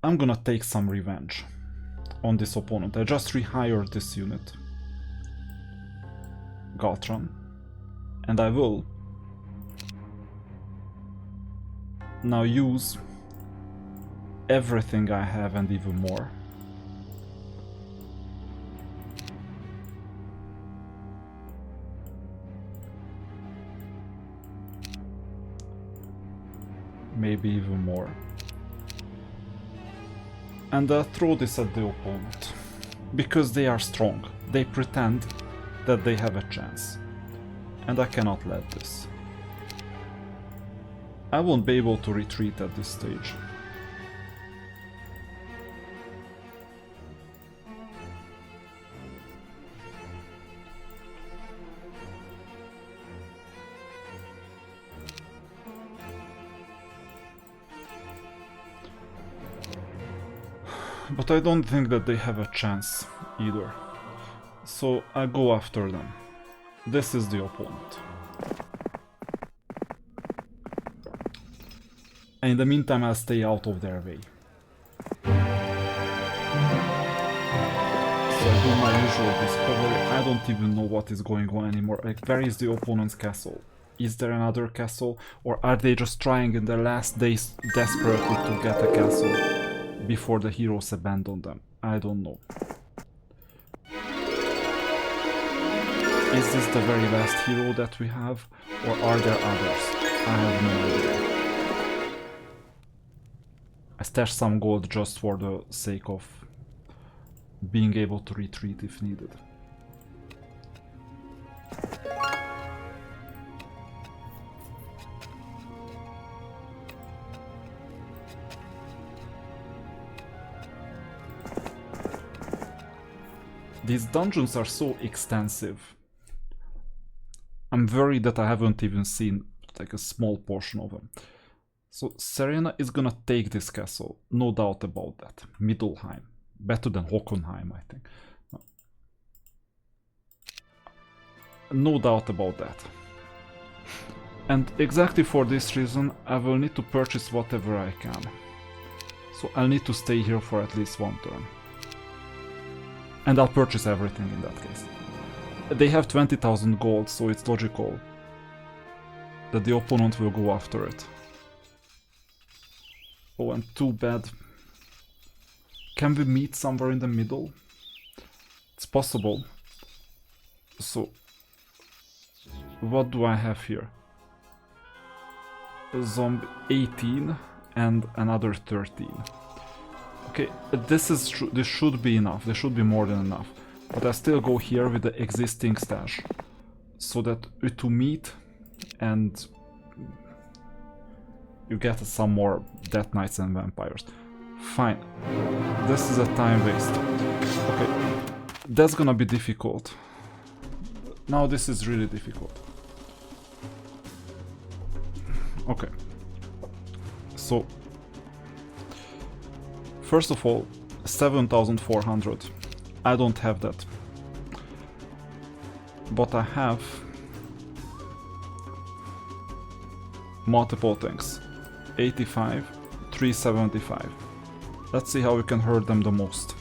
I'm gonna take some revenge on this opponent. I just rehired this unit, Galtron, and I will now use everything I have and even more. Maybe even more. And throw this at the opponent. Because they are strong. They pretend that they have a chance. And I cannot let this. I won't be able to retreat at this stage. But I don't think that they have a chance either. So I go after them. This is the opponent. And in the meantime, I'll stay out of their way. So I do my usual discovery. I don't even know what is going on anymore. Like, where is the opponent's castle? Is there another castle? Or are they just trying in their last days desperately to get a castle before the heroes abandon them? I don't know. Is this the very last hero that we have? Or are there others? I have no idea. I stashed some gold just for the sake of being able to retreat if needed. These dungeons are so extensive. I'm worried that I haven't even seen like a small portion of them. So Serena is gonna take this castle, no doubt about that. Middelheim, better than Hockenheim, I think. No doubt about that. And exactly for this reason, I will need to purchase whatever I can. So I'll need to stay here for at least one turn. And I'll purchase everything in that case. They have 20,000 gold, so it's logical that the opponent will go after it. Oh, and too bad. Can we meet somewhere in the middle? It's possible. So, what do I have here? A zombie 18 and another 13. Okay, this should be enough. This should be more than enough. But I still go here with the existing stash, so that to meet and you get some more Death Knights and Vampires. Fine. This is a time waste. Okay, that's gonna be difficult. Now this is really difficult. Okay. So, first of all, 7,400. I don't have that. But I have multiple things. 85, 375. Let's see how we can hurt them the most.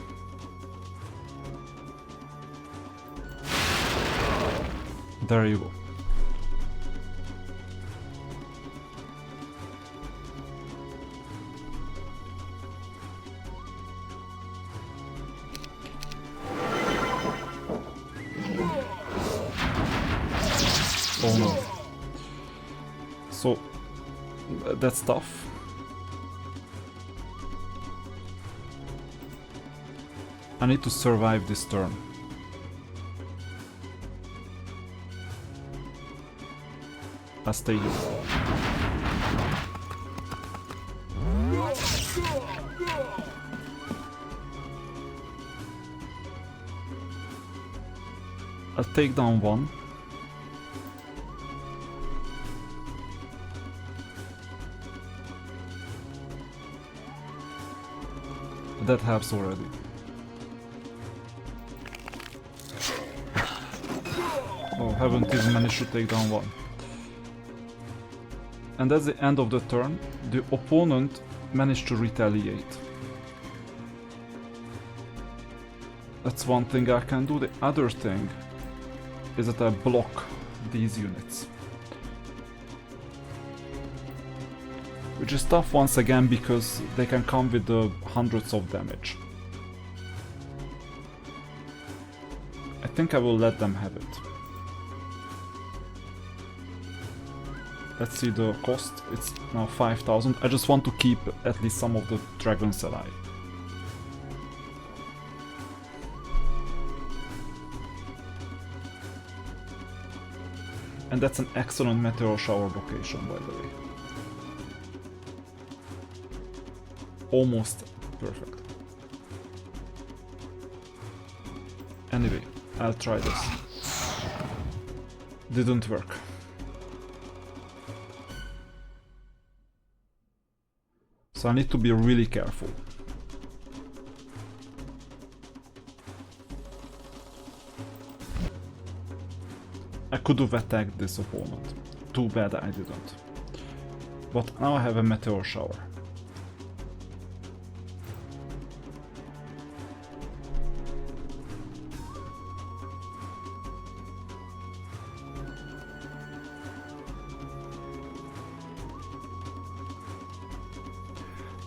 There you go. Oh no. So, that's tough. I need to survive this turn. I'll stay here. I'll take down one. That helps already. Oh, haven't even managed to take down one. And at the end of the turn, the opponent managed to retaliate. That's one thing I can do. The other thing is that I block these units. Which is tough once again because they can come with hundreds of damage. I think I will let them have it. Let's see the cost. It's now 5,000. I just want to keep at least some of the dragons alive. And that's an excellent meteor shower location, by the way. Almost perfect. Anyway, I'll try this. Didn't work. So I need to be really careful. I could have attacked this opponent. Too bad I didn't. But now I have a meteor shower.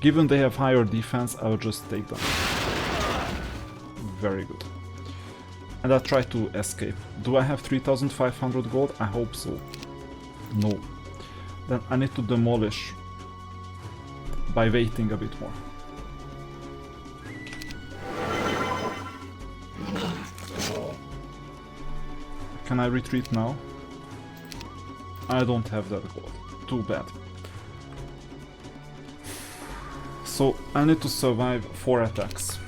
Given they have higher defense, I will just take them. Very good. And I'll try to escape. Do I have 3,500 gold? I hope so. No. Then I need to demolish by waiting a bit more. Can I retreat now? I don't have that gold. Too bad. So I need to survive 4 attacks.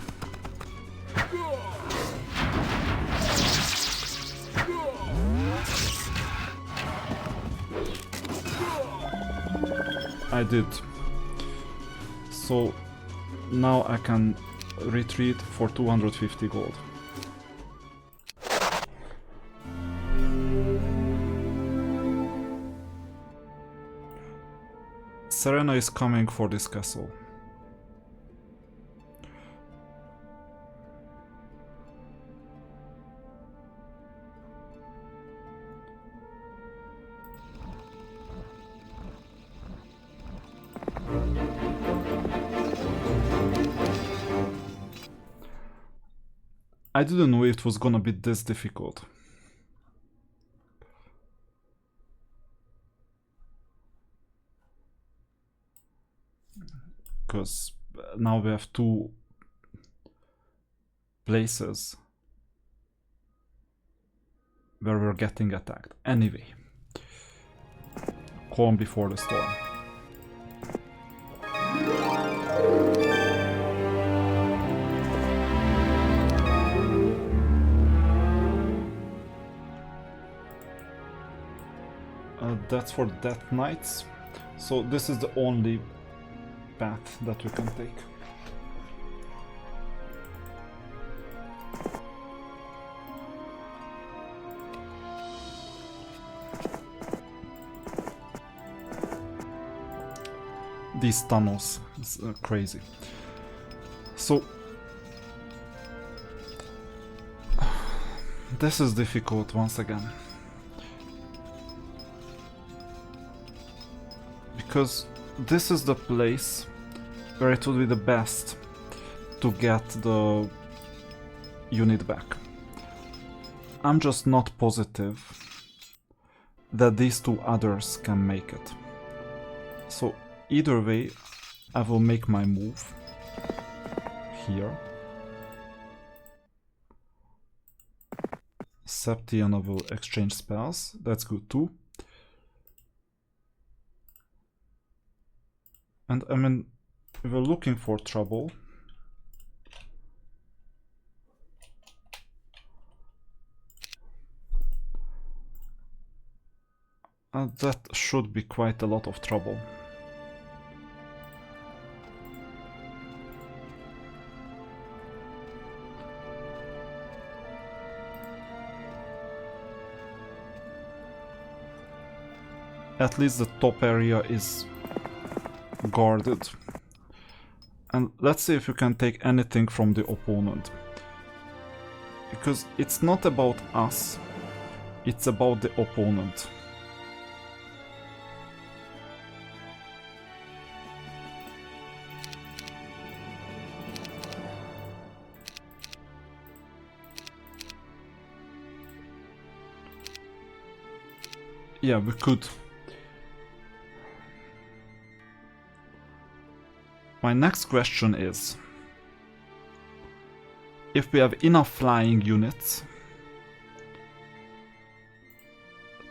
I did. So now I can retreat for 250 gold. Serena is coming for this castle. I didn't know it was gonna be this difficult. Because now we have 2 places where we're getting attacked. Anyway, calm before the storm. That's for Death Knights. So this is the only path that we can take. These tunnels is crazy. So this is difficult once again. Because this is the place where it would be the best to get the unit back. I'm just not positive that these 2 others can make it. So either way, I will make my move here. Septiana will exchange spells, that's good too. And I mean, we were looking for trouble. That should be quite a lot of trouble. At least the top area is guarded. And let's see if you can take anything from the opponent. Because it's not about us, it's about the opponent. Yeah, we could. My next question is, if we have enough flying units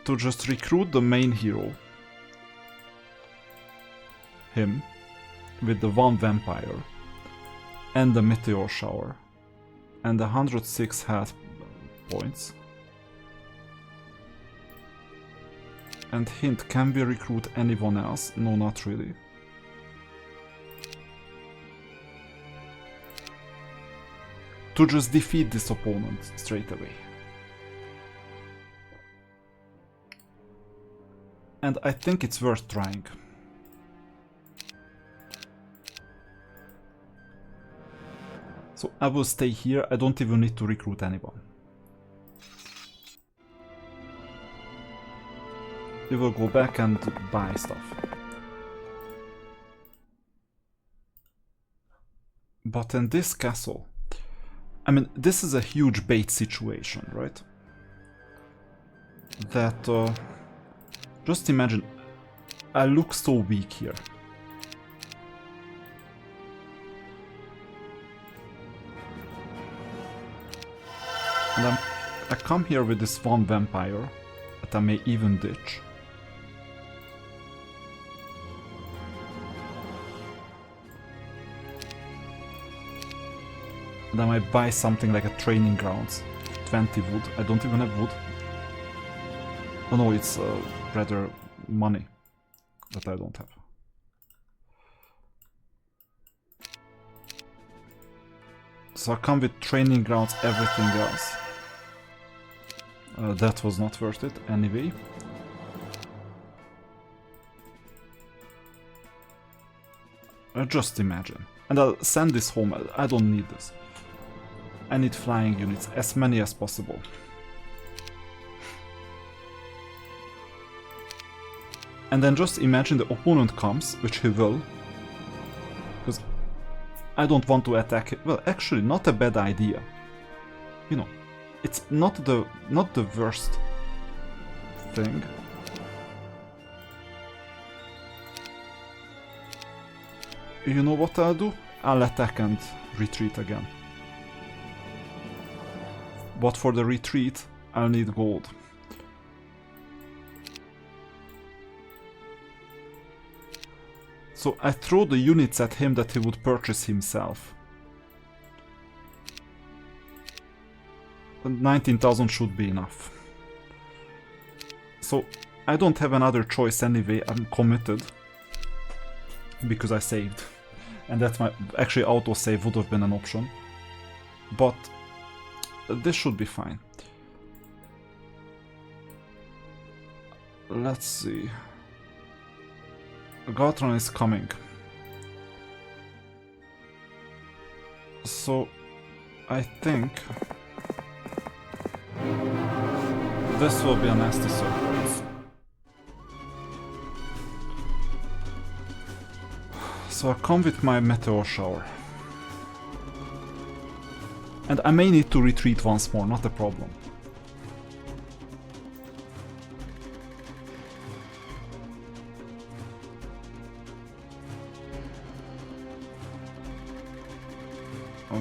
to just recruit the main hero, him, with the 1 vampire and the meteor shower and the 106 health points. And hint, can we recruit anyone else? No, not really. To just defeat this opponent straight away. And I think it's worth trying. So I will stay here, I don't even need to recruit anyone. We will go back and buy stuff. But in this castle, I mean, this is a huge bait situation, right? That, just imagine, I look so weak here. And I come here with this 1 vampire that I may even ditch. And I might buy something like a training grounds. 20 wood. I don't even have wood. Oh no, it's rather money that I don't have. So I come with training grounds, everything else. That was not worth it anyway. Just imagine. And I'll send this home. I don't need this. I need flying units, as many as possible. And then just imagine the opponent comes, which he will. Because I don't want to attack it. Well, actually, not a bad idea. You know, it's not the worst thing. You know what I'll do? I'll attack and retreat again. But for the retreat, I'll need gold. So I throw the units at him that he would purchase himself. 19,000 should be enough. So I don't have another choice anyway, I'm committed. Because I saved. And that's my... Actually, autosave would have been an option. But... this should be fine. Let's see. Galtron is coming. So, I think this will be a nasty surprise. So I come with my meteor shower. And I may need to retreat once more, not a problem.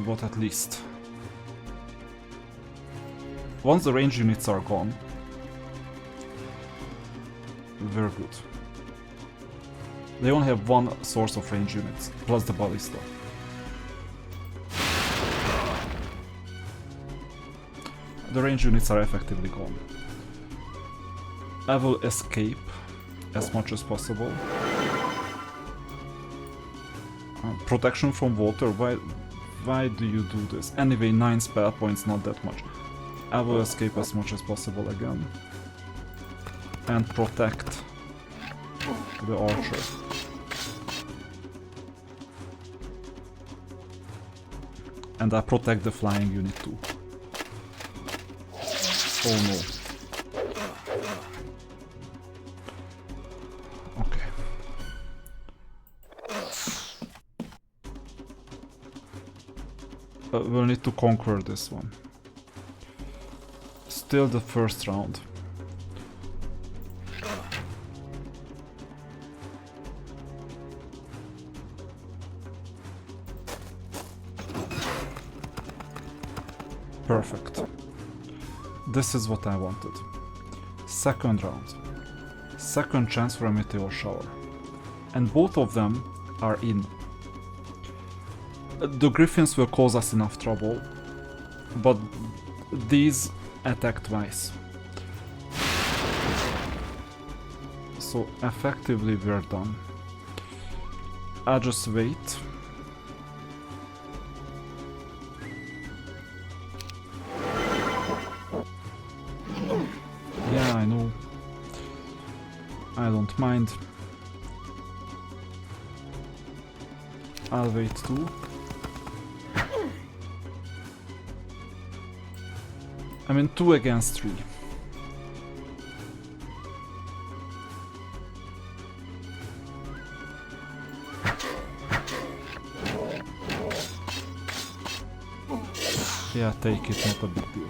But at least. Once the range units are gone, we're good. They only have 1 source of range units, plus the ballista. The range units are effectively gone. I will escape as much as possible. Protection from water, why do you do this? Anyway, 9 spell points, not that much. I will escape as much as possible again. And protect the archer. And I protect the flying unit too. Oh no. Okay. We'll need to conquer this one. Still the first round. Perfect. This is what I wanted. Second round. Second chance for a meteor shower. And both of them are in. The Griffins will cause us enough trouble, but these attack twice. So effectively we're done. I'll just wait. Yeah, I know. I don't mind. I'll wait too. I mean 2 against 3. Yeah, take it, not a big deal.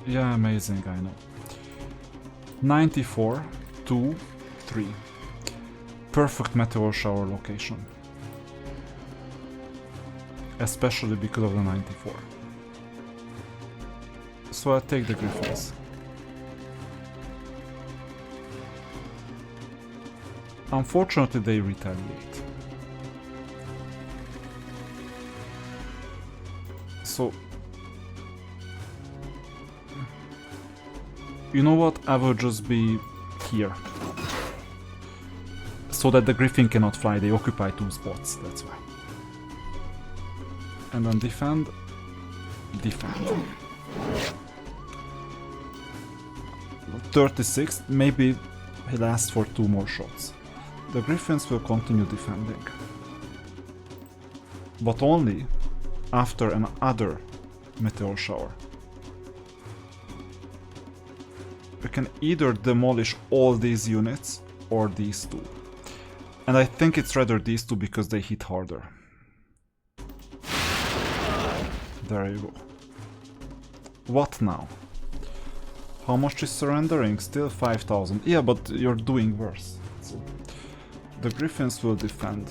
Yeah, amazing, I know. 94, 2, 3. Perfect meteor shower location. Especially because of the 94. So I take the Griffins. Unfortunately, they retaliate. So... you know what? I will just be here. So that the Griffin cannot fly, they occupy 2 spots, that's why. And then defend. Defend. 36, maybe he lasts for 2 more shots. The Griffins will continue defending. But only after another meteor shower. We can either demolish all these units or these 2. And I think it's rather these 2 because they hit harder. There you go. What now? How much is surrendering? Still 5,000. Yeah, but you're doing worse. So the Griffins will defend.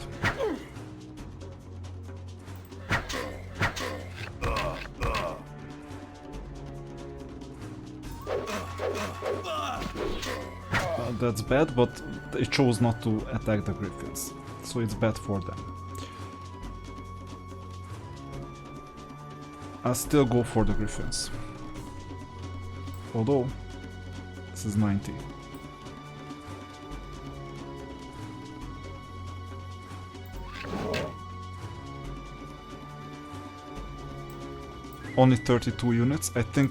That's bad, but it chose not to attack the Griffins, so it's bad for them. I'll still go for the Griffins. Although, this is 90. Only 32 units, I think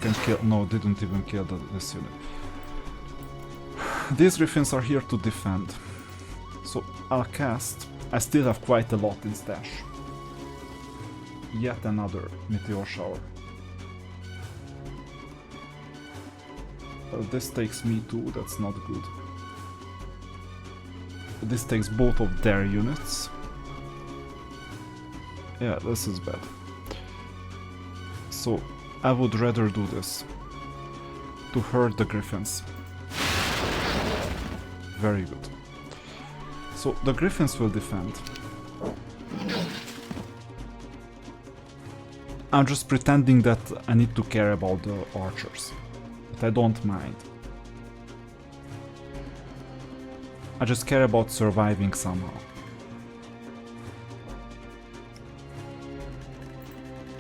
can kill... no, didn't even kill this unit. These Griffins are here to defend. So I'll cast... I still have quite a lot in stash. Yet another meteor shower. This takes me too, that's not good. This takes both of their units. Yeah, this is bad. So I would rather do this. To hurt the Griffins. Very good. So the Griffins will defend. I'm just pretending that I need to care about the archers. But I don't mind. I just care about surviving somehow.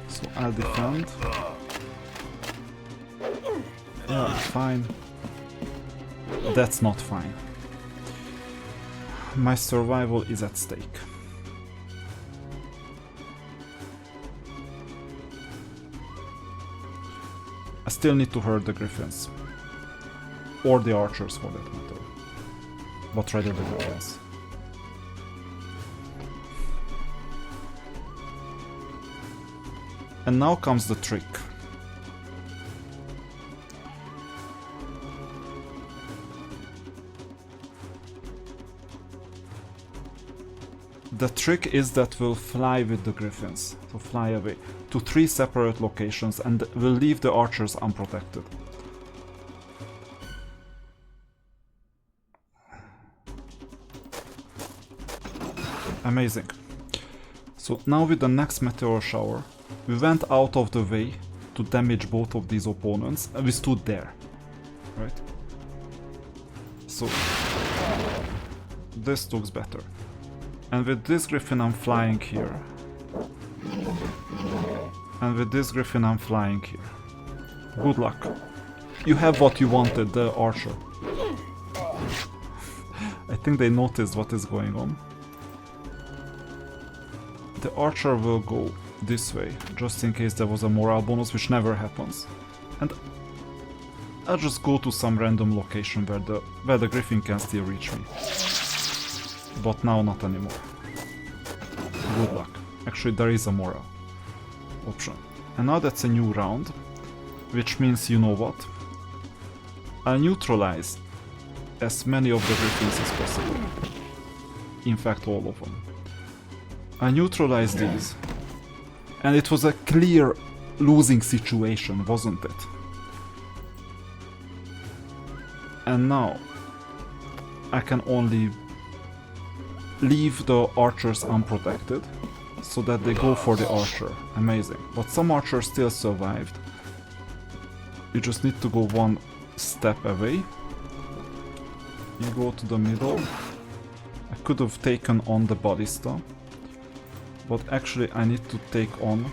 So I'll defend. Yeah, fine. That's not fine. My survival is at stake. I still need to hurt the Griffins. Or the archers for that matter. but ready the griffins. And now comes the trick. The trick is that we'll fly with the griffins, so fly away, to 3 separate locations and we'll leave the archers unprotected. Amazing. So now with the next meteor shower, we went out of the way to damage both of these opponents and we stood there, right? So this looks better. And with this griffin I'm flying here. And with this griffin I'm flying here. Good luck. You have what you wanted, the archer. I think they noticed what is going on. The archer will go this way, just in case there was a morale bonus, which never happens. And I'll just go to some random location where the griffin can still reach me. But now not anymore. Good luck. Actually, there is a morale option. And now that's a new round, which means, you know what? I'll neutralize as many of the griffins as possible. In fact, all of them. I neutralized these. And it was a clear losing situation, wasn't it? And now I can only leave the archers unprotected so that they go for the archer. Amazing. But some archers still survived. You just need to go one step away. You go to the middle. I could have taken on the ballista, but actually I need to take on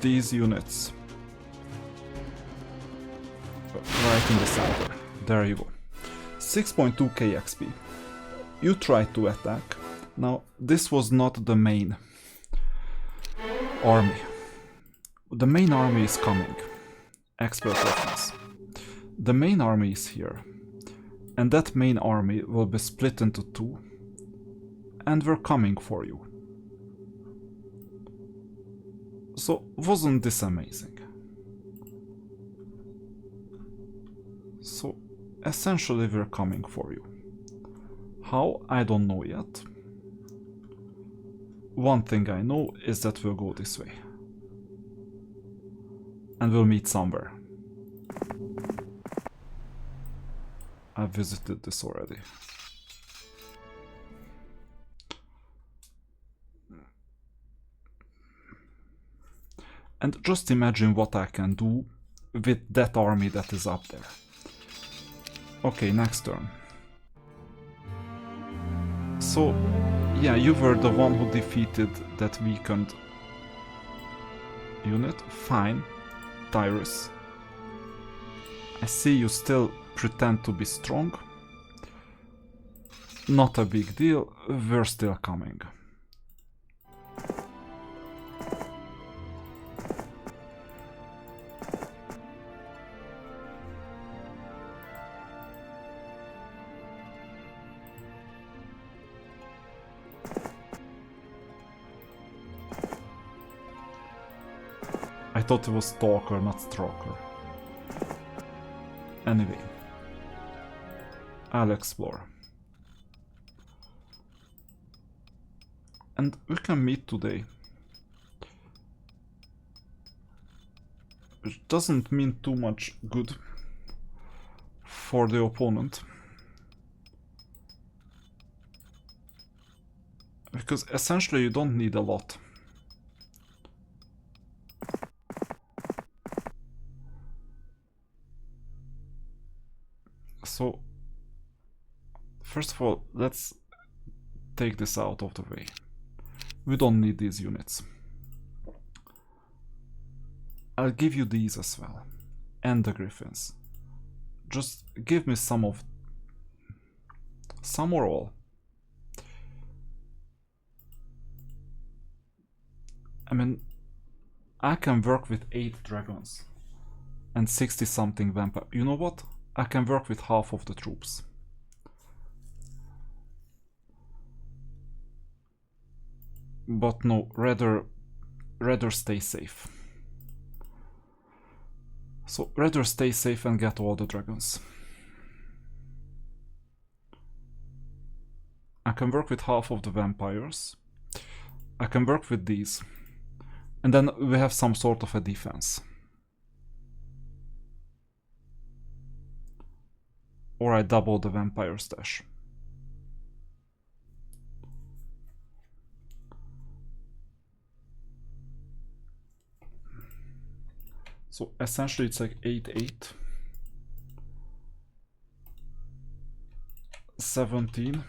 these units right in the center. There you go. 6.2k XP. You tried to attack. Now, this was not the main army. The main army is coming. Expert reference. The main army is here. And that main army will be split into 2. And we're coming for you. So, wasn't this amazing? So, essentially we're coming for you. How? I don't know yet. One thing I know is that we'll go this way. And we'll meet somewhere. I've visited this already. And just imagine what I can do with that army that is up there. Okay, next turn. So, yeah, you were the one who defeated that weakened unit. Fine, Tyrus. I see you still pretend to be strong. Not a big deal, we're still coming. I thought it was Stalker, not Stalker. Anyway, I'll explore. And we can meet today. Which doesn't mean too much good for the opponent. Because essentially you don't need a lot. So, first of all, let's take this out of the way. We don't need these units. I'll give you these as well. And the griffins. Just give me some or all. I mean, I can work with 8 dragons and 60 something vampire. You know what? I can work with half of the troops. But no, rather stay safe. So rather stay safe and get all the dragons. I can work with half of the vampires. I can work with these. And then we have some sort of a defense. Or I double the vampire stash. So essentially it's like 8-8. 17.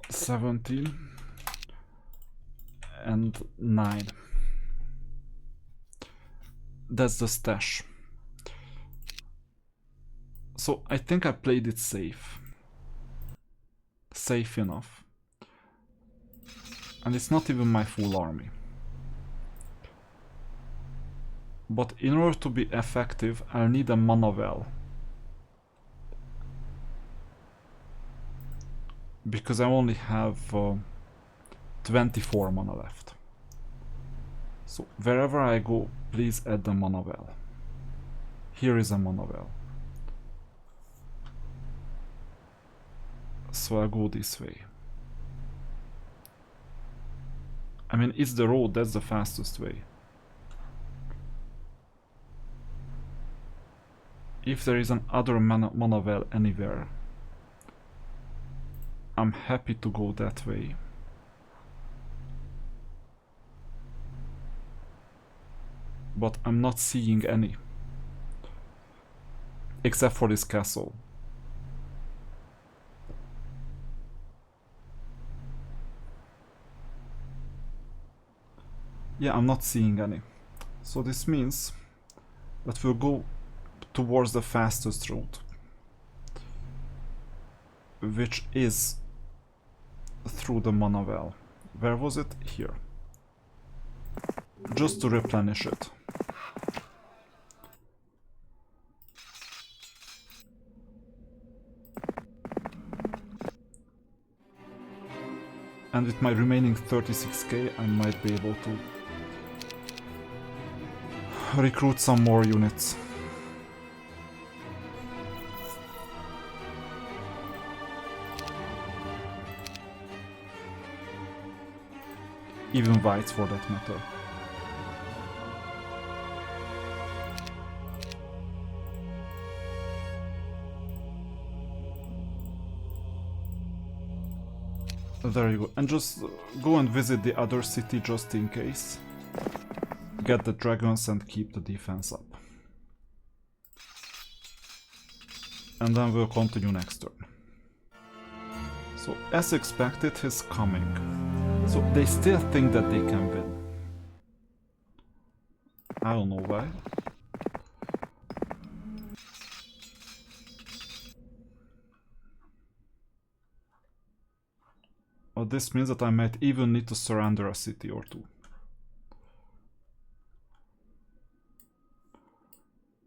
17 and 9. That's the stash. So I think I played it safe. Safe enough. And it's not even my full army. But in order to be effective, I'll need a mana well. Because I only have 24 mana left. So wherever I go, please add the mana well. Here is a mana well. So I go this way. I mean, it's the road, that's the fastest way. If there is an other mana well anywhere, I'm happy to go that way. But I'm not seeing any. Except for this castle. Yeah, I'm not seeing any. So this means that we'll go towards the fastest route, which is through the mana well. Where was it? Here. Just to replenish it. And with my remaining 36k, I might be able to recruit some more units. Even whites for that matter. There you go. And just go and visit the other city just in case. Get the dragons and keep the defense up. And then we'll continue next turn. So as expected, he's coming. So they still think that they can win. I don't know why. But this means that I might even need to surrender a city or two.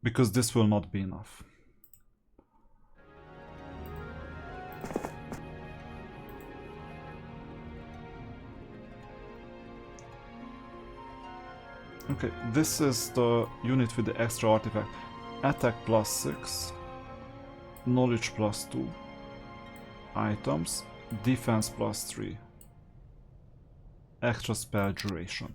Because this will not be enough. Okay, this is the unit with the extra artifact. Attack +6, knowledge +2, items, defense +3, extra spell duration.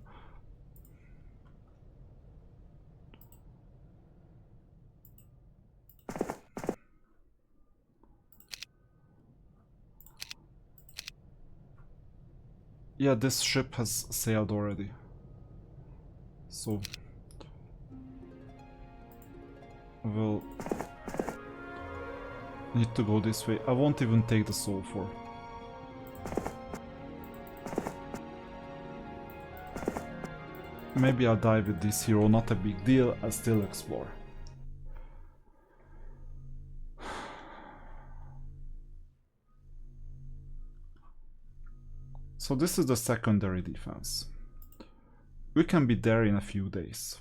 Yeah, this ship has sailed already. So we'll need to go this way. I won't even take the soul for. Maybe I'll die with this hero, not a big deal, I'll still explore. So this is the secondary defense. We can be there in a few days.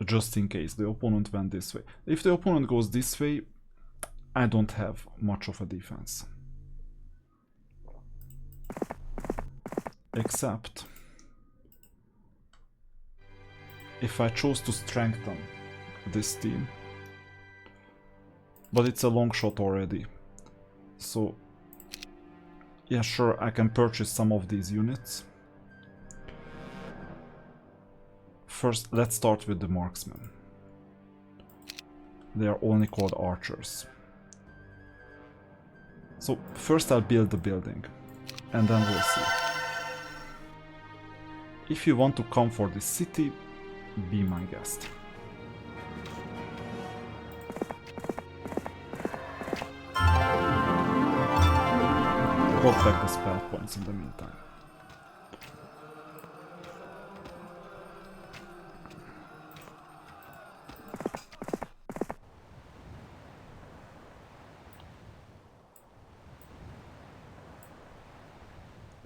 just in case the opponent went this way. If the opponent goes this way, I don't have much of a defense. Except if I chose to strengthen this team. But it's a long shot already. So yeah, sure, I can purchase some of these units. First, let's start with the marksmen. They are only called archers. So first I'll build the building, and then we'll see. If you want to come for this city, be my guest. Hold back the spell points in the meantime.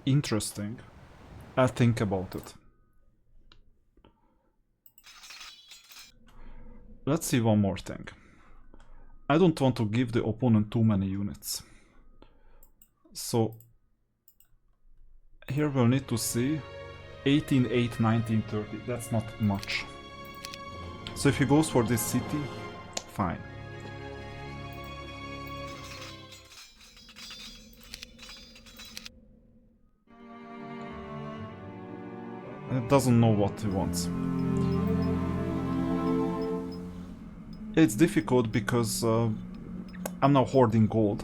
Interesting. I'll think about it. Let's see one more thing. I don't want to give the opponent too many units. So here we'll need to see 18, 8, 19, 30. That's not much. So if he goes for this city, fine. It doesn't know what he wants. It's difficult because I'm now hoarding gold,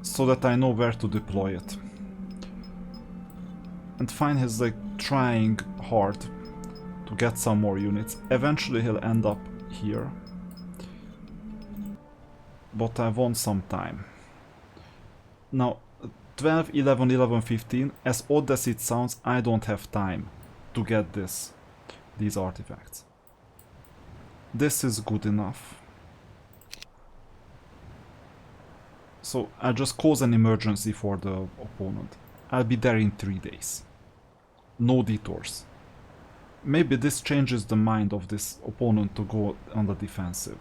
so that I know where to deploy it. And Fine is like trying hard to get some more units. Eventually he'll end up here, but I want some time. Now 12, 11, 11, 15, as odd as it sounds, I don't have time to get these artifacts. This is good enough. So I'll just cause an emergency for the opponent. I'll be there in 3 days. No detours. Maybe this changes the mind of this opponent to go on the defensive.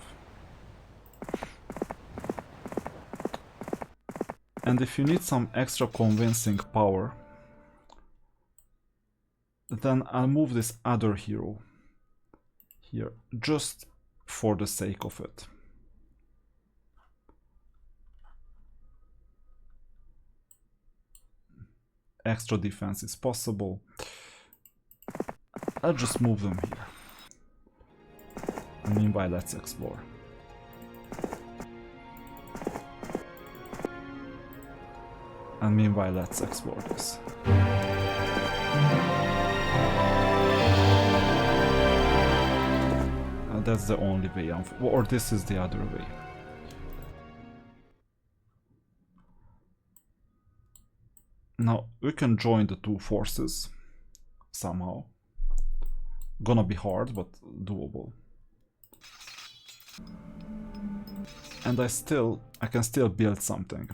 And if you need some extra convincing power, then I'll move this other hero here, just for the sake of it. Extra defense is possible. I'll just move them here. And meanwhile, let's explore. And meanwhile, let's explore this. That's the only way, or this is the other way. Now, we can join the two forces somehow. Gonna be hard, but doable. And I can still build something.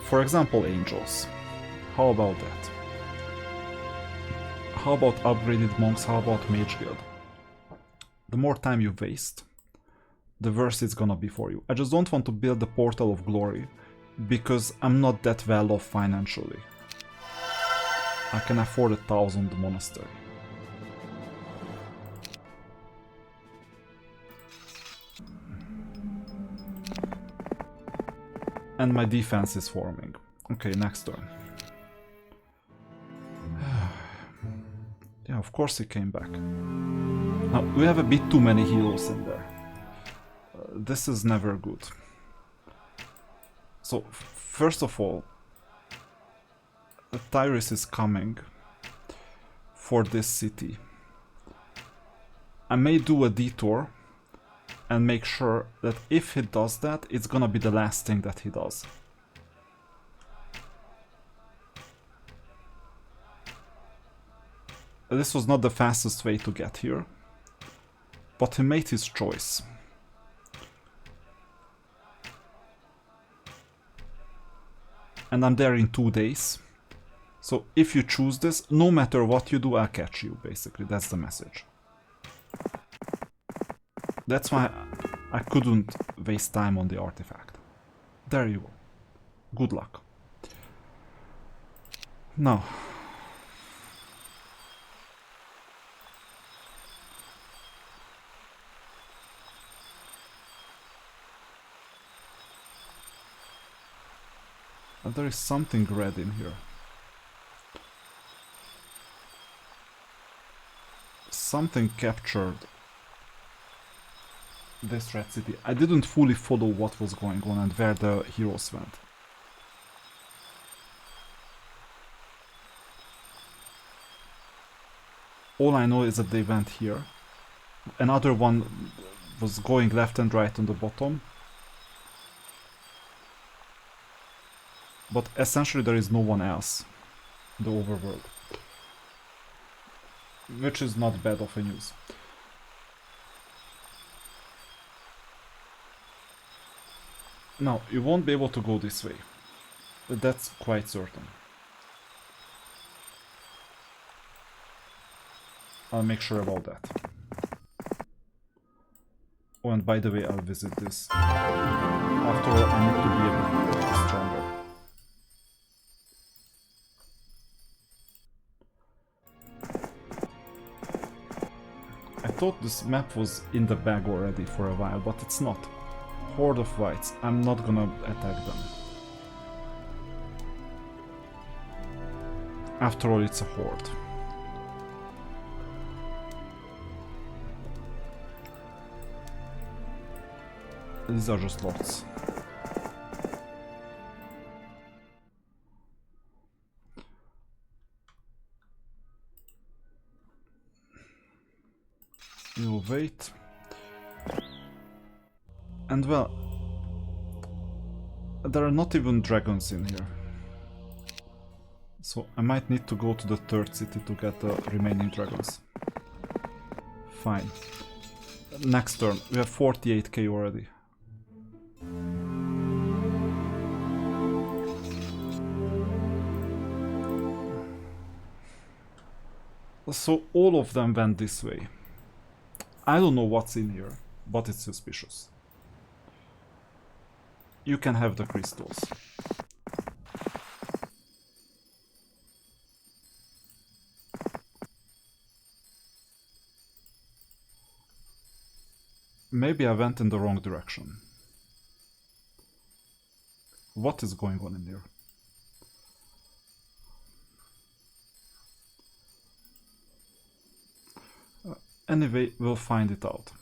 For example, angels. How about that? How about upgraded monks? How about mage guild? The more time you waste, the worse it's gonna be for you. I just don't want to build the Portal of Glory because I'm not that well off financially. I can afford 1,000 monastery. And my defense is forming. Okay, next turn. Yeah, of course he came back. Now, we have a bit too many heroes in there. This is never good. So, first of all, Tyrus is coming for this city. I may do a detour and make sure that if he does that, it's gonna be the last thing that he does. This was not the fastest way to get here, but he made his choice. And I'm there in 2 days, So if you choose this, no matter what you do, I'll catch you, basically. That's the message. That's why I couldn't waste time on the artifact. There you go. Good luck. Now. There is something red in here. Something captured this red city. I didn't fully follow what was going on and where the heroes went. All I know is that they went here. Another one was going left and right on the bottom. But essentially there is no one else in the overworld. Which is not bad of a news. Now, you won't be able to go this way. That's quite certain. I'll make sure about that. Oh, and by the way, I'll visit this. After all, I need to be a bit stronger. I thought this map was in the bag already for a while, but it's not. Horde of Whites. I'm not gonna attack them. After all, it's a horde. These are just lots. We'll wait. And well, there are not even dragons in here. So I might need to go to the third city to get the remaining dragons. Fine. Next turn, we have 48k already. So all of them went this way. I don't know what's in here, but it's suspicious. You can have the crystals. Maybe I went in the wrong direction. What is going on in here? Anyway, we'll find it out.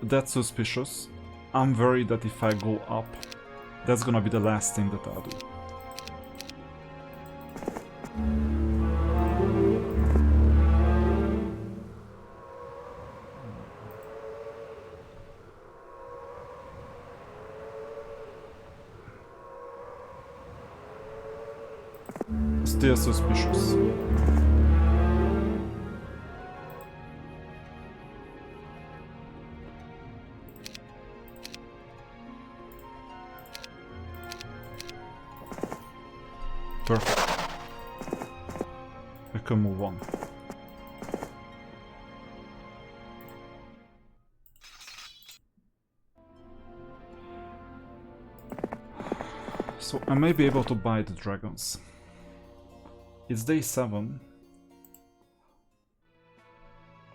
That's suspicious. I'm worried that if I go up, that's gonna be the last thing that I'll do. Still suspicious. Perfect. We can move on. So I may be able to buy the dragons. It's day 7.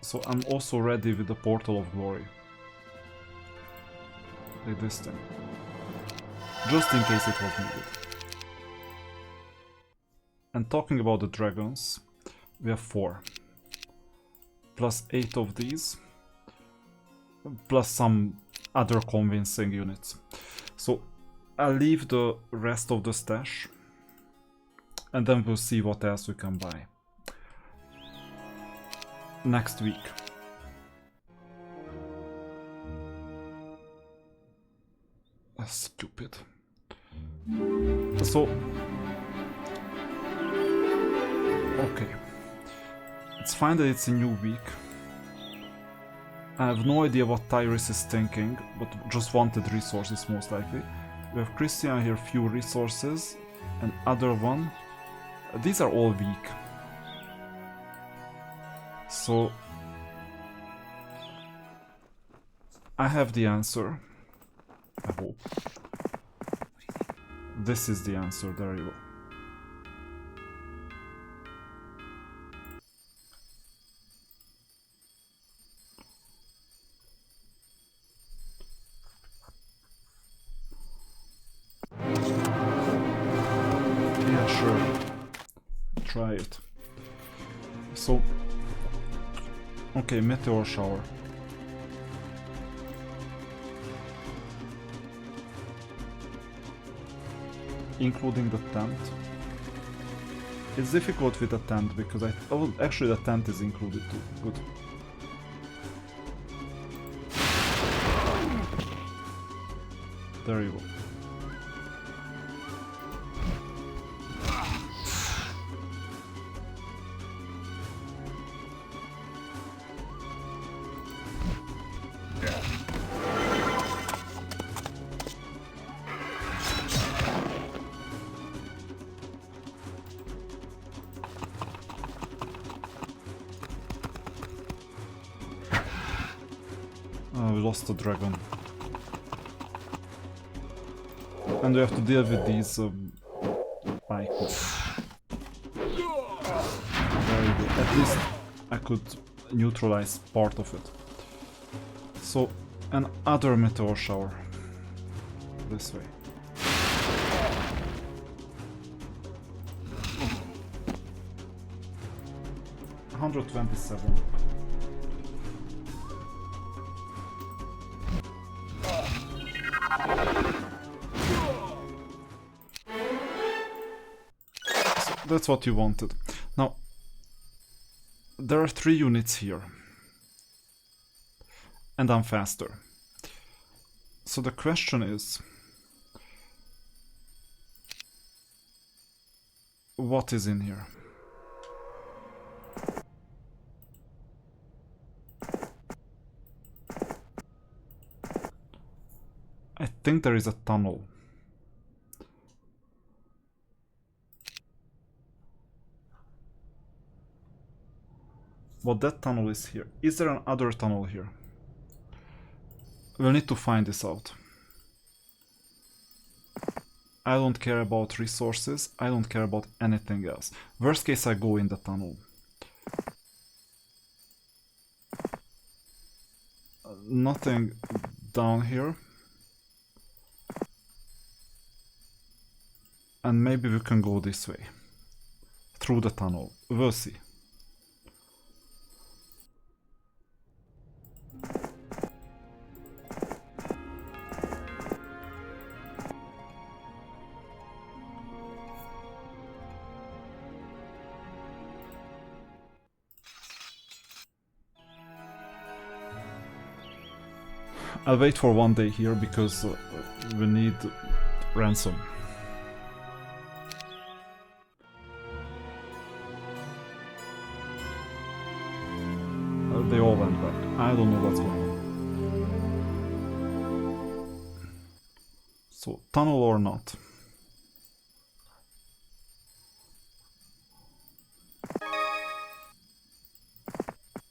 So I'm also ready with the Portal of Glory. Like this thing. Just in case it was needed. And talking about the dragons, we have 4. Plus 8 of these. Plus some other convincing units. So I'll leave the rest of the stash. And then we'll see what else we can buy. Next week. That's stupid. So... okay. It's fine that it's a new week. I have no idea what Tyrus is thinking, but just wanted resources most likely. We have Christian here, few resources, and other one. These are all weak. So I have the answer. I hope. This is the answer, there you go. Yeah, sure. Try it. So, okay, meteor shower. Including the tent. It's difficult with the tent because oh, actually the tent is included too. Good. There you go. We lost the dragon. And we have to deal with these icons. Very good. At least I could neutralize part of it. So, another meteor shower. This way. $127. That's what you wanted. Now, there are 3 units here. And I'm faster. So the question is... what is in here? I think there is a tunnel. But that tunnel is here. Is there another tunnel here? We'll need to find this out. I don't care about resources. I don't care about anything else. Worst case, I go in the tunnel. Nothing down here. And maybe we can go this way. Through the tunnel. We'll see. I'll wait for 1 day here because we need ransom. They all went back. I don't know what's going on. So, tunnel or not?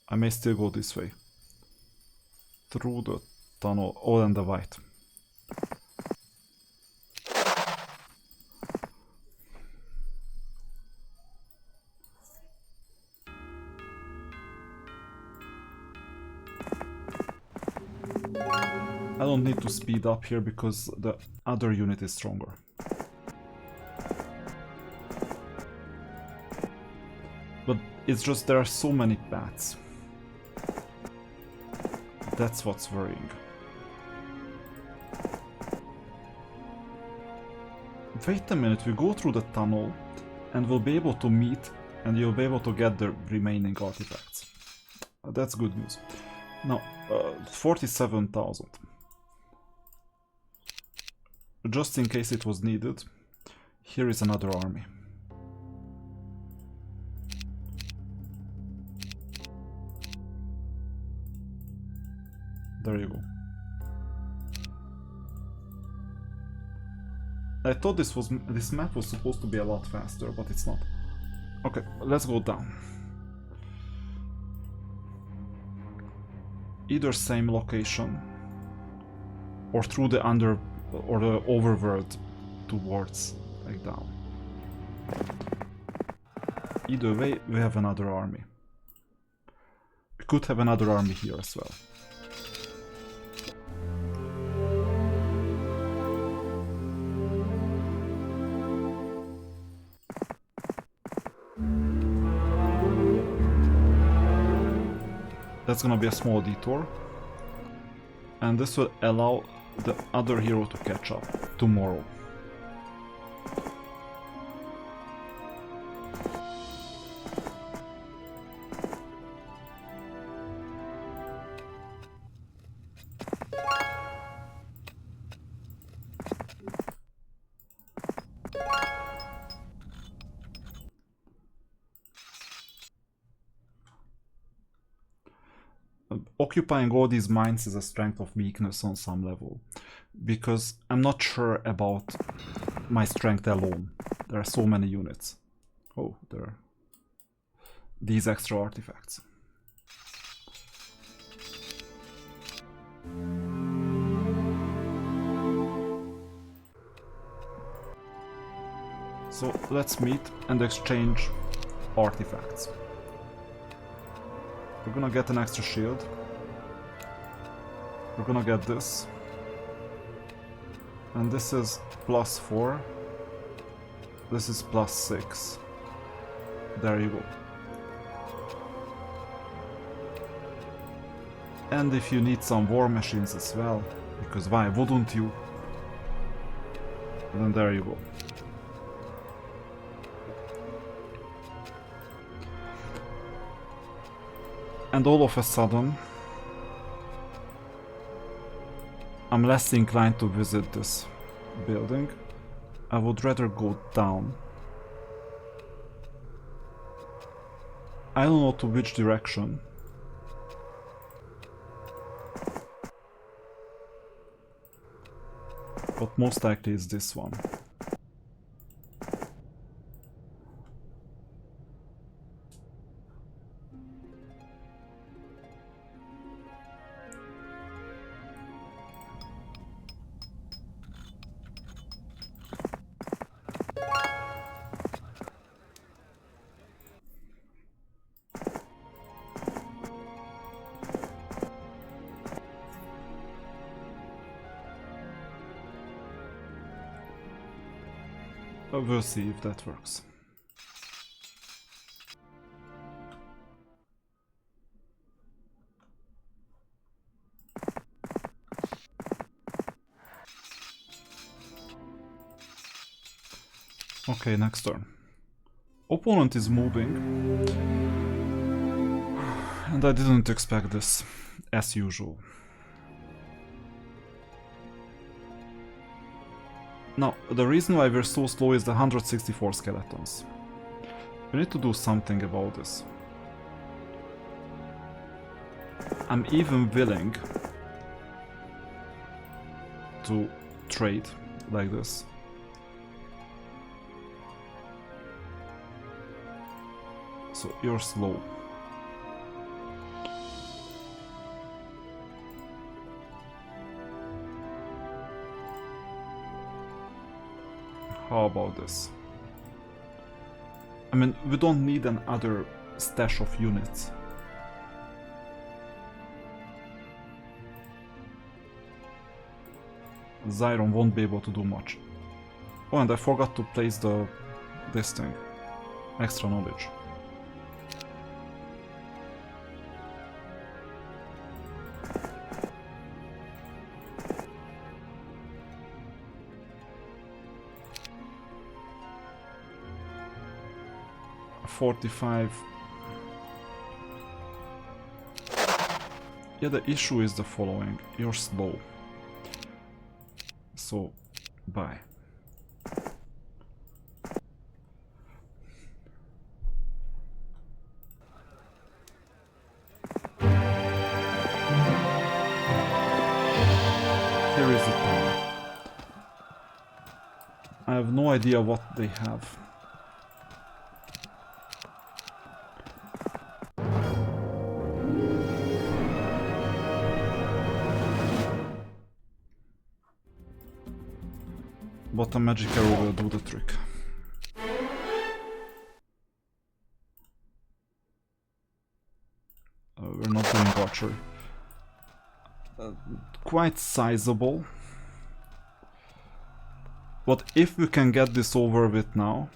I may still go this way. Through the tunnel, all in the white. I don't need to speed up here because the other unit is stronger. But it's just there are so many paths. That's what's worrying. Wait a minute, we go through the tunnel and we'll be able to meet and you'll be able to get the remaining artifacts. That's good news. Now, 47,000. Just in case it was needed, here is another army. There you go. I thought this map was supposed to be a lot faster, but it's not. Okay, let's go down. Either same location or through the overworld towards like down. Either way, we have another army. We could have another army here as well. That's gonna be a small detour, and this will allow the other hero to catch up tomorrow. Occupying all these mines is a strength of weakness on some level, because I'm not sure about my strength alone. There are so many units. Oh, there are these extra artifacts. So let's meet and exchange artifacts. We're gonna get an extra shield. We're gonna get this. And this is +4. This is +6. There you go. And if you need some war machines as well, because why wouldn't you? Then there you go. And all of a sudden, I'm less inclined to visit this building. I would rather go down. I don't know to which direction. But most likely it's this one. We'll see if that works. Okay, next turn. Opponent is moving. And I didn't expect this, as usual. Now, the reason why we're so slow is the 164 skeletons. We need to do something about this. I'm even willing to trade like this. So you're slow. How about this? I mean, we don't need another stash of units. Zyron won't be able to do much. Oh, and I forgot to place this thing. Extra knowledge. $45. Yeah, the issue is the following. You're slow. So, bye. have no idea what they have. But a magic arrow will do the trick. We're not doing archery. Quite sizable. But if we can get this over with now,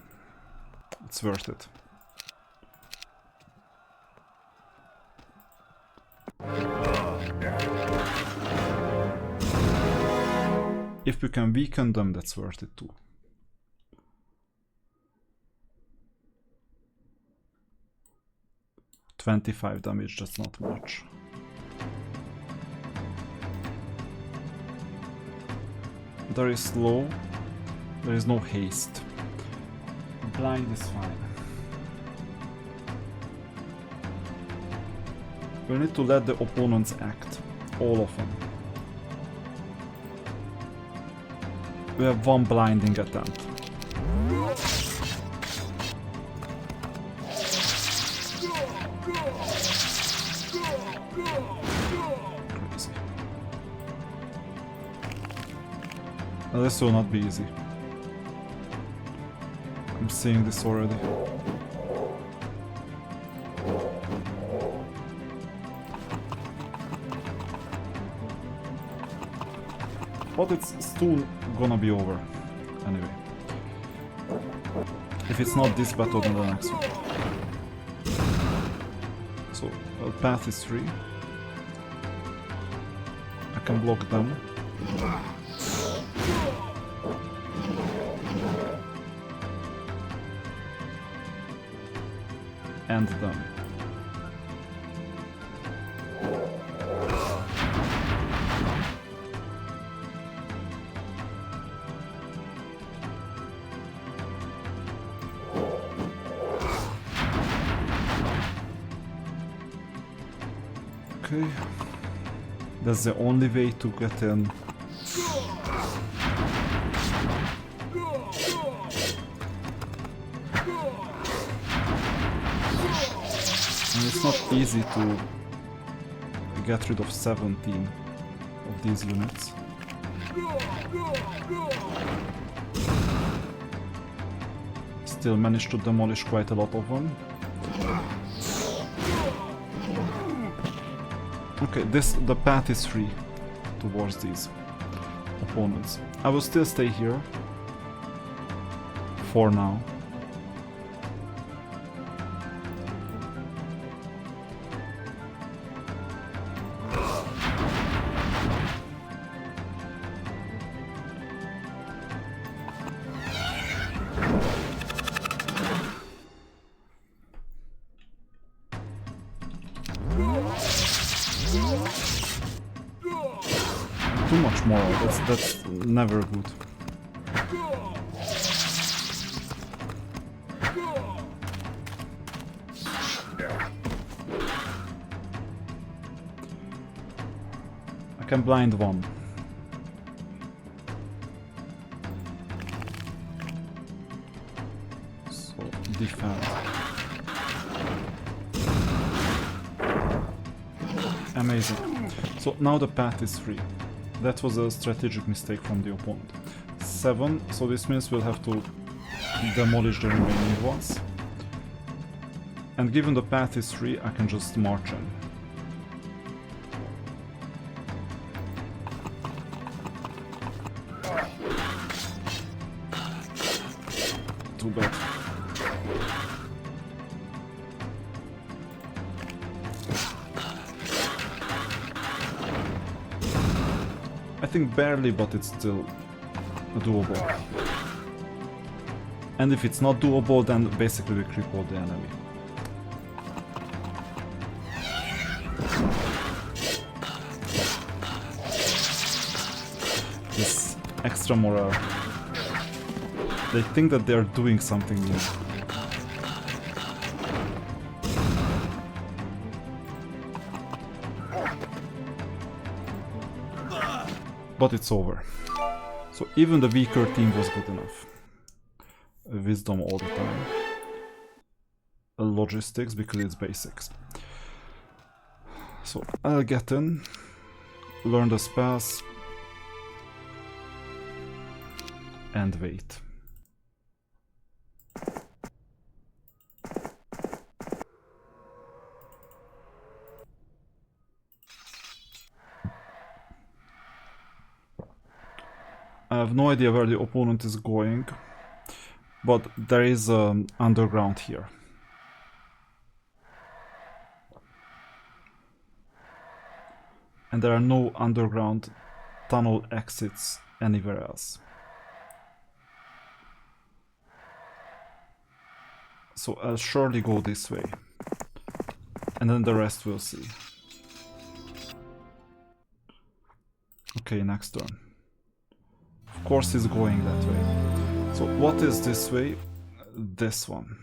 it's worth it. If we can weaken them, that's worth it too. $25 damage, that's not much. There is slow, there is no haste. Blind is fine. We need to let the opponents act, all of them. We have one blinding attempt. Crazy. Now, this will not be easy. I'm seeing this already. But it's soon gonna be over, anyway. If it's not this battle, then the next one. So, path is free. I can block them. And them. Okay, that's the only way to get in. And it's not easy to get rid of 17 of these units. Still managed to demolish quite a lot of them. Okay, the path is free towards these opponents. I will still stay here for now. Too much moral, that's never good. I can blind one. So, defend. Amazing. So now the path is free. That was a strategic mistake from the opponent. 7, so this means we'll have to demolish the remaining ones. And given the path is free, I can just march in. Too bad. I think barely, but it's still doable. And if it's not doable, then basically we cripple the enemy. This extra morale. They think that they're doing something new. But it's over. So even the weaker team was good enough. wisdom all the time. Logistics, because it's basics. So I'll get in, learn the spells, and wait. I have no idea where the opponent is going, but there is underground here. And there are no underground tunnel exits anywhere else. So I'll surely go this way. And then the rest we'll see. Okay, next turn. Of course he's going that way. So what is this way? This one.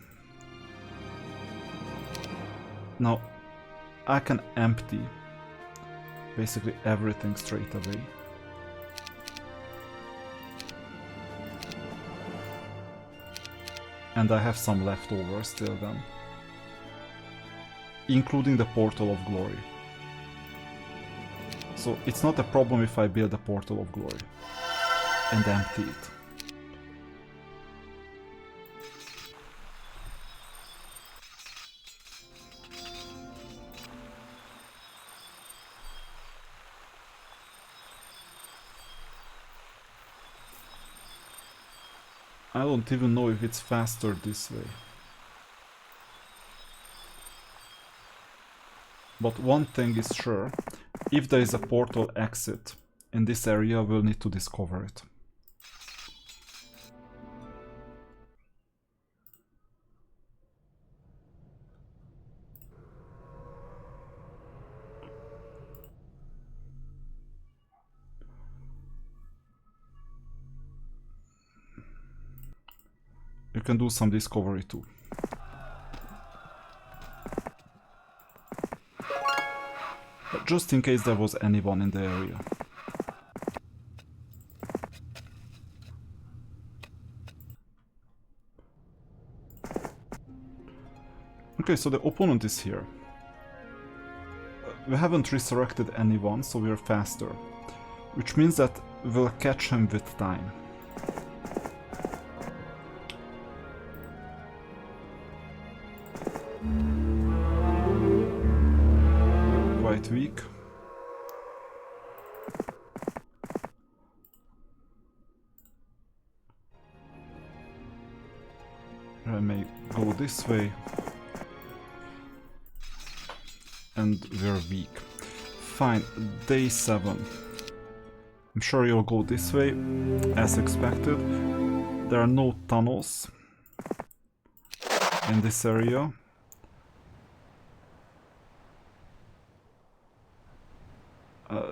Now I can empty basically everything straight away. And I have some left over still then. Including the Portal of Glory. So it's not a problem if I build a Portal of Glory and empty it. I don't even know if it's faster this way. But one thing is sure, if there is a portal exit in this area, we'll need to discover it. You can do some discovery too. But just in case there was anyone in the area. Okay, so the opponent is here. We haven't resurrected anyone, so we're faster. Which means that we'll catch him with time. Quite weak. I may go this way. And we're weak. Fine, day 7. I'm sure you'll go this way, as expected. There are no tunnels in this area.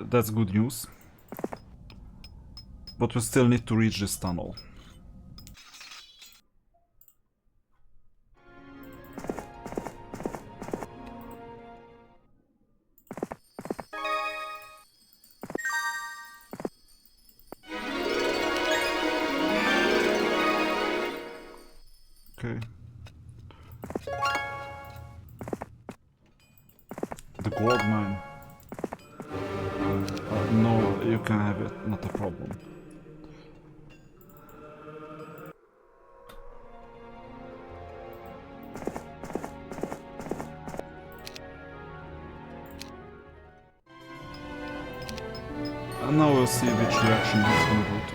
That's good news. But we still need to reach this tunnel. Okay. The gold mine. No, you can have it, not a problem. And now we'll see which direction he's gonna go to.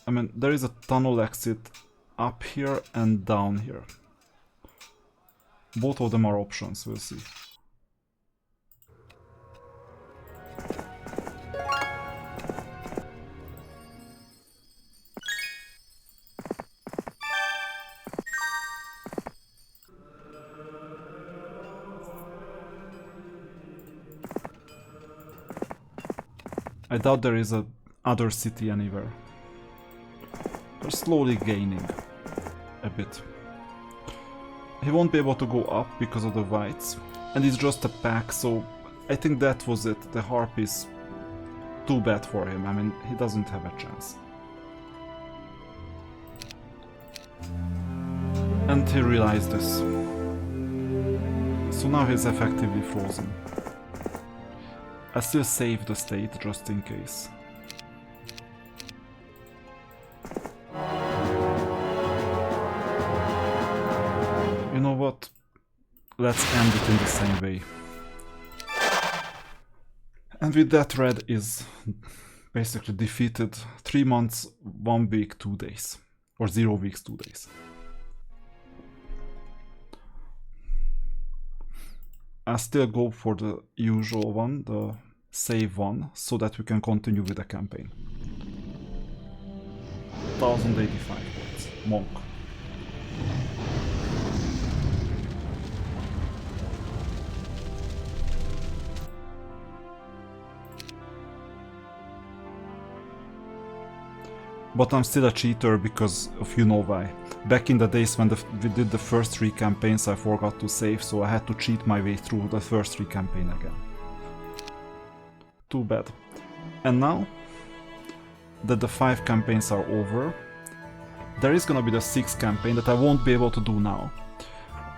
I mean, there is a tunnel exit up here and down here. Both of them are options, we'll see. I doubt there is a other city anywhere. They're slowly gaining a bit. He won't be able to go up because of the whites, and it's just a pack, so I think that was it. The harp is too bad for him. I mean, he doesn't have a chance. And he realized this. So now he's effectively frozen. I still save the state just in case. You know what? Let's end it in the same way. And with that, red is basically defeated. 3 months, 1 week, 2 days. Or 0 weeks, 2 days. I still go for the usual one, the save one, so that we can continue with the campaign. 1085 points. Monk. But I'm still a cheater because of you know why. Back in the days when we did the first 3 campaigns, I forgot to save, so I had to cheat my way through the first 3 campaigns again. Too bad. And now that the 5 campaigns are over, there is gonna be the 6th campaign that I won't be able to do now.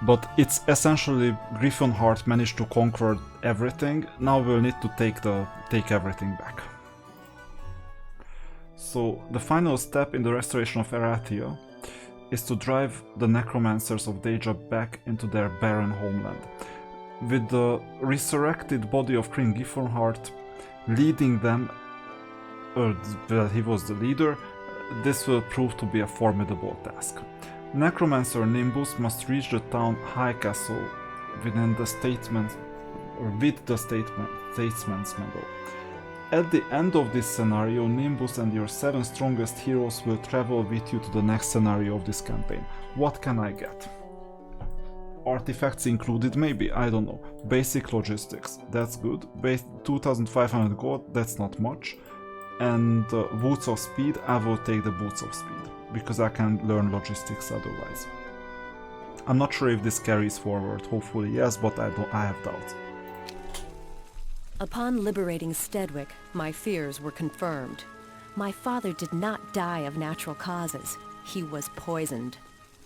But it's essentially Griffonheart managed to conquer everything. Now we'll need to take everything back. So the final step in the restoration of Erathia is to drive the necromancers of Deja back into their barren homeland. With the resurrected body of King Griffonheart leading them, well, he was the leader, this will prove to be a formidable task. Necromancer Nimbus must reach the town High Castle within the statesman's medal. At the end of this scenario, Nimbus and your 7 strongest heroes will travel with you to the next scenario of this campaign. What can I get? Artifacts included, maybe, I don't know. Basic logistics, that's good. 2500 gold, that's not much. And Boots of Speed, I will take the Boots of Speed, because I can learn logistics otherwise. I'm not sure if this carries forward, hopefully yes, but I have doubts. Upon liberating Stedwick, my fears were confirmed. My father did not die of natural causes. He was poisoned.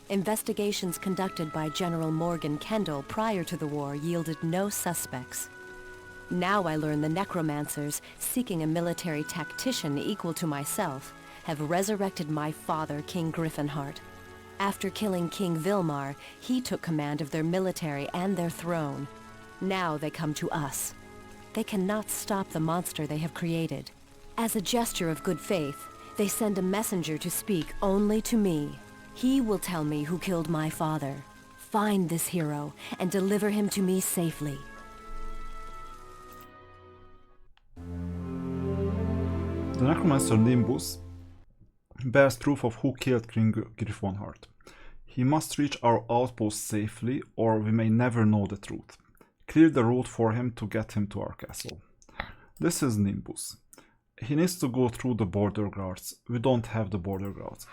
Investigations conducted by General Morgan Kendall prior to the war yielded no suspects. Now I learn the necromancers, seeking a military tactician equal to myself, have resurrected my father, King Griffonheart. After killing King Vilmar, he took command of their military and their throne. Now they come to us. They cannot stop the monster they have created. As a gesture of good faith, they send a messenger to speak only to me. He will tell me who killed my father. Find this hero and deliver him to me safely. The Necromancer Nimbus bears proof of who killed King Griffonheart. He must reach our outpost safely, or we may never know the truth. Clear the road for him to get him to our castle. This is Nimbus. He needs to go through the border guards. We don't have the border guards.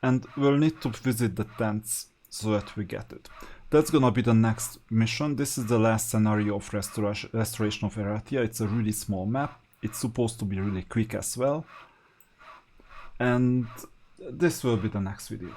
And we'll need to visit the tents so that we get it. That's gonna be the next mission. This is the last scenario of Restoration of Erathia. It's a really small map. It's supposed to be really quick as well. And this will be the next video.